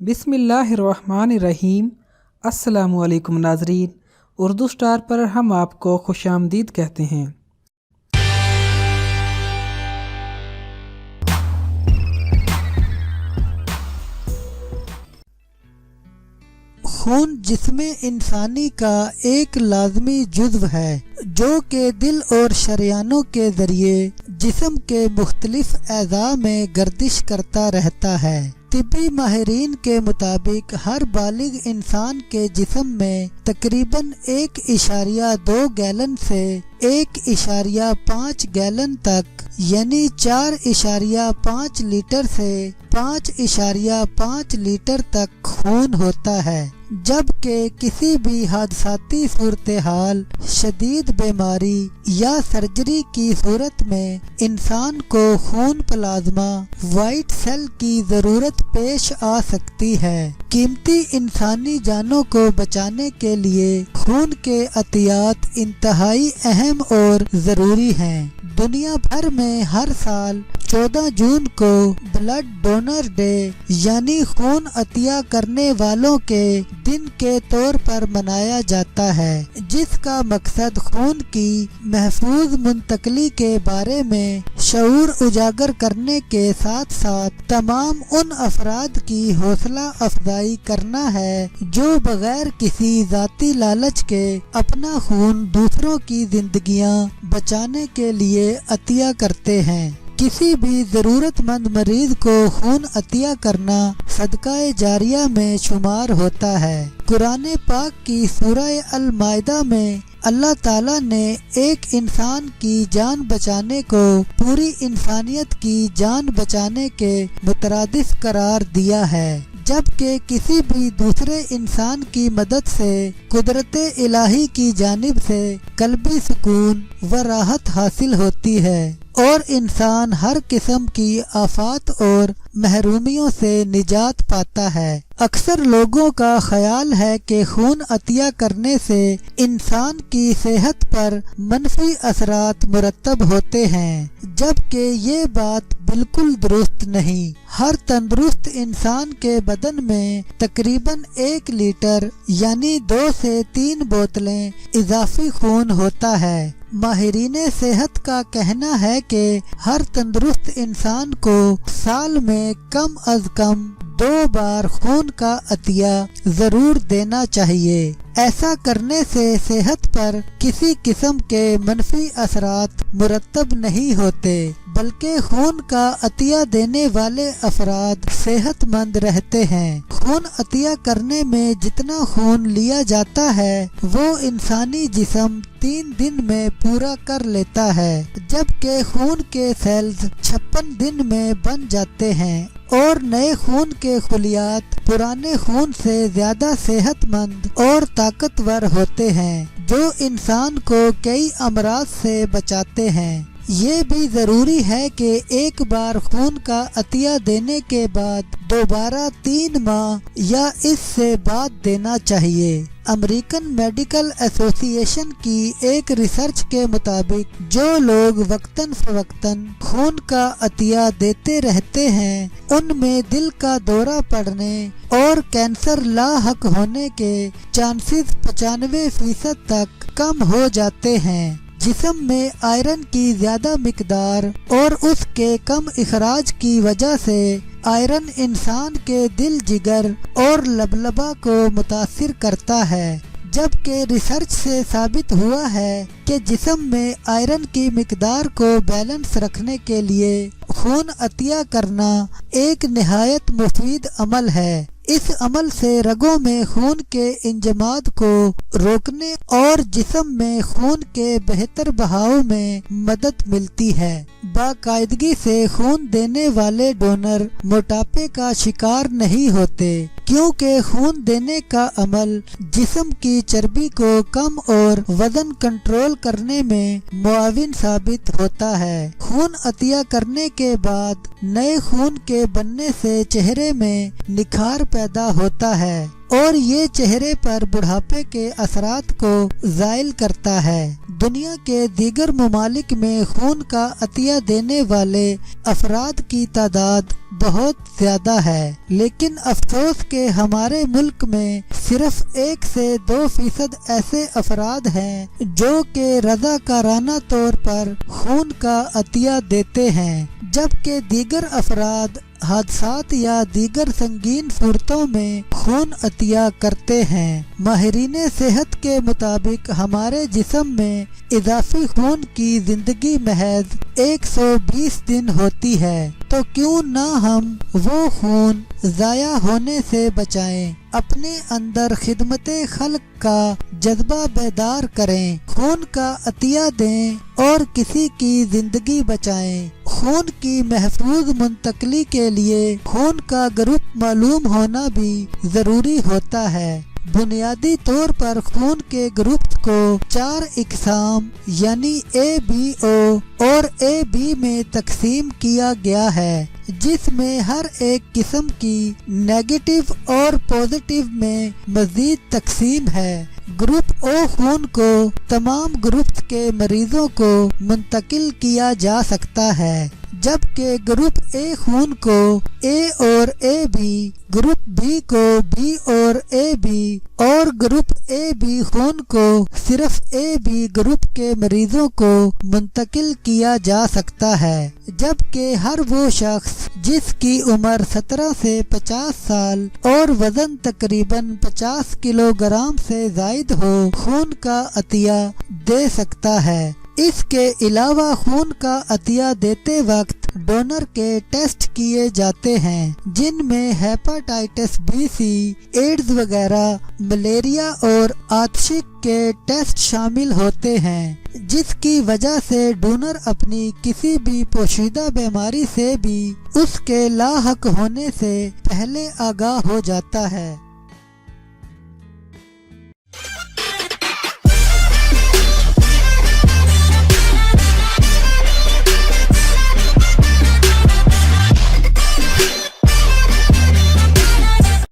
बिस्मिल्लाहिर्रहमानिर्रहीम। अस्सलामुअलैकुम नाज़रीन, उर्दू स्टार पर हम आपको खुशामदीद कहते हैं। खून जिस्म इंसानी का एक लाजमी जुज़्व है जो कि दिल और शरियानों के ज़रिए जिस्म के मुख्तलिफ अज़ा में गर्दिश करता रहता है। तिब्बी माहिरीन के मुताबिक हर बालिग इंसान के जिस्म में तकरीबन 1.2 गैलन से 1.5 गैलन तक यानी 4.5 लीटर से 5.5 लीटर तक खून होता है, जबकि किसी भी हादसाती सूरत हाल, शदीद बीमारी या सर्जरी की सूरत में इंसान को खून प्लाज्मा वाइट सेल की ज़रूरत पेश आ सकती है। कीमती इंसानी जानों को बचाने के लिए खून के अतियात इंतहाई अहम और ज़रूरी हैं। दुनिया भर में हर साल 14 जून को ब्लड डोनर डे यानी खून अतिया करने वालों के दिन के तौर पर मनाया जाता है, जिसका मकसद खून की महफूज मुंतकली के बारे में शऊर उजागर करने के साथ साथ तमाम उन अफराद की हौसला अफजाई करना है जो बगैर किसी जाती लालच के अपना खून दूसरों की जिंदगियां बचाने के लिए अतिया करते हैं। किसी भी ज़रूरतमंद मरीज को खून अतिया करना सदकाए जारिया में शुमार होता है। कुरान पाक की सूरह अल माइदा में अल्लाह ताला ने एक इंसान की जान बचाने को पूरी इंसानियत की जान बचाने के मुतरादिफ करार दिया है, जबकि किसी भी दूसरे इंसान की मदद से कुदरत इलाही की जानिब से कल्बी सुकून व राहत हासिल होती है और इंसान हर किस्म की आफात और महरूमियों से निजात पाता है। अक्सर लोगों का ख्याल है कि खून अतिया करने से इंसान की सेहत पर मनफी असरात मुरतब होते हैं, जबकि ये बात बिल्कुल दुरुस्त नहीं। हर तंदुरुस्त इंसान के बदन में तकरीबन 1 लीटर यानी 2 से 3 बोतलें इजाफी खून होता है। माहिरीन सेहत का कहना है कि हर तंदुरुस्त इंसान को साल में कम अज कम 2 बार खून का अतिया जरूर देना चाहिए। ऐसा करने से सेहत पर किसी किस्म के मनफी असरात मुरतब नहीं होते, बल्कि खून का अतिया देने वाले अफराद सेहतमंद रहते हैं। खून अतिया करने में जितना खून लिया जाता है वो इंसानी जिस्म 3 दिन में पूरा कर लेता है, जबकि खून के सेल्स 56 दिन में बन जाते हैं और नए खून के खुलियात पुराने खून से ज्यादा सेहतमंद और ताकतवर होते हैं, जो इंसान को कई अमराज से बचाते हैं। ये भी जरूरी है कि एक बार खून का अतिया देने के बाद दोबारा 3 माह या इससे बाद देना चाहिए। अमेरिकन मेडिकल एसोसिएशन की एक रिसर्च के मुताबिक जो लोग वक्तन फवक्तन खून का अतिया देते रहते हैं उनमें दिल का दौरा पड़ने और कैंसर लाहक होने के चांसेस 95% तक कम हो जाते हैं। जिस्म में आयरन की ज्यादा मिकदार और उसके कम इखराज की वजह से आयरन इंसान के दिल, जिगर और लबलबा को मुतासिर करता है, जबकि रिसर्च से साबित हुआ है कि जिस्म में आयरन की मिकदार को बैलेंस रखने के लिए खून अतिया करना एक निहायत मुफीद अमल है। इस अमल से रगों में खून के इंजमाद को रोकने और जिस्म में खून के बेहतर बहाव में मदद मिलती है। बाकायदगी से खून देने वाले डोनर मोटापे का शिकार नहीं होते, क्योंकि खून देने का अमल जिस्म की चर्बी को कम और वजन कंट्रोल करने में मुआविन साबित होता है। खून अतिया करने के बाद नए खून के बनने से चेहरे में निखार पैदा होता है اور یہ چہرے پر بڑھاپے کے اثرات کو زائل کرتا ہے۔ دنیا کے دیگر ممالک میں خون کا عطیہ دینے والے افراد کی تعداد بہت زیادہ ہے، لیکن افسوس کہ ہمارے ملک میں صرف 1 سے 2% ایسے افراد ہیں جو کہ رضاکارانہ طور پر خون کا عطیہ دیتے ہیں، جبکہ دیگر افراد حادثات یا دیگر سنگین صورتوں میں خون عطیہ کرتے ہیں۔ ماہرین صحت کے مطابق ہمارے جسم میں اضافی خون کی زندگی محض 120 دن ہوتی ہے، تو کیوں نہ ہم وہ خون ضائع ہونے سے بچائیں، اپنے اندر خدمت خلق کا جذبہ بیدار کریں، خون کا عطیہ دیں اور کسی کی زندگی بچائیں۔ خون کی محفوظ منتقلی کے لیے خون کا گروپ معلوم ہونا بھی ضروری ہوتا ہے۔ بنیادی طور پر خون کے گروپ کو 4 اقسام یعنی ABO اور AB میں تقسیم کیا گیا ہے، جس میں ہر ایک قسم کی نیگیٹو اور پازیٹیو میں مزید تقسیم ہے۔ گروپ O خون کو تمام گروپس کے مریضوں کو منتقل کیا جا سکتا ہے، جبکہ گروپ A خون کو A اور AB، گروپ B کو B اور AB اور گروپ AB خون کو صرف AB گروپ کے مریضوں کو منتقل کیا جا سکتا ہے، جبکہ ہر وہ شخص جس کی عمر 17 سے 50 سال اور وزن تقریباً 50 کلو گرام سے زائد ہو خون کا عطیہ دے سکتا ہے۔ اس کے علاوہ خون کا عطیہ دیتے وقت ڈونر کے ٹیسٹ کیے جاتے ہیں، جن میں ہیپاٹائٹس B C، ایڈز وغیرہ، ملیریا اور آتشک کے ٹیسٹ شامل ہوتے ہیں، جس کی وجہ سے ڈونر اپنی کسی بھی پوشیدہ بیماری سے بھی اس کے لاحق ہونے سے پہلے آگاہ ہو جاتا ہے۔